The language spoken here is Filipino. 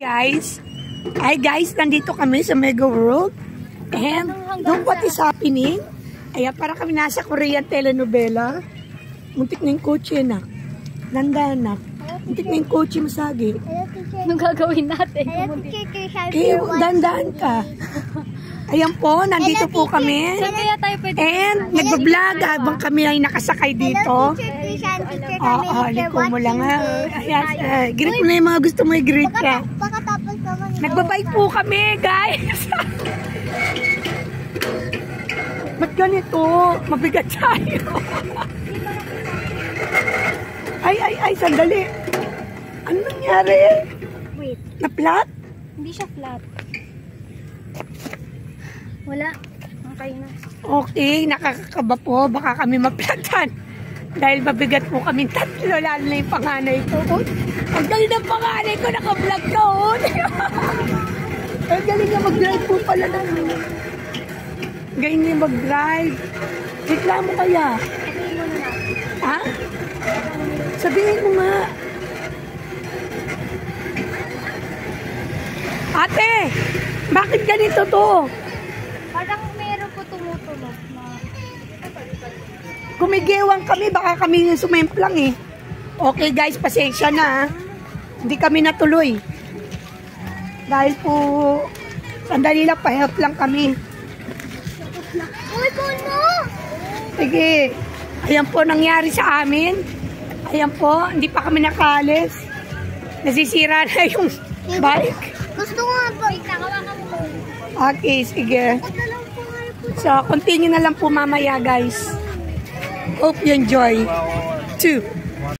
Hi guys, nandito kami sa Mega World. And look what is happening. Ayan, para kami nasa Korean telenovela. Muntik na yung kotse na. Nandanak. Muntik na yung kotse masagi. Anong gagawin natin? Dandaan ka. Ayan po, nandito po kami. And nagbablog habang kami ay nakasakay dito. Liko mo lang ha. Ayan, greet mo na yung mga gusto mo i-greet ka. Nagbabike po kami, guys. Ba't ganito? Mabigat tayo. Ay, sandali. Ano nangyari? Wait. Na-flat? Hindi siya flat. Wala. Okay na. Okay, nakakakaba po. Baka kami maplatan. Dahil mabigat po kami tatlo. Lalo na yung panganay ko. Ang galing ng panganay ko. Naka-vlog doon. Ang galing niya mag-drive po pala na. Galing niya mag-drive. Reklamo kaya. Sabihin mo na lang. Ha? Sabihin mo nga. Ate, bakit ganito to? Parang meron po tumutunog na. Kumigewang kami, baka kami yung sumemplang eh. Okay guys, pasensya na. Hindi kami natuloy. Dahil po, sandali lang, pa-help lang kami. Uy, puno! Sige, ayan po nangyari sa amin. Ayan po, hindi pa kami nakaalis. Nasisira na yung bike. Gusto ko nga po. Nakawakan mo. Okay, sige. So, continue na lang po mamaya guys. Hope you enjoy. 2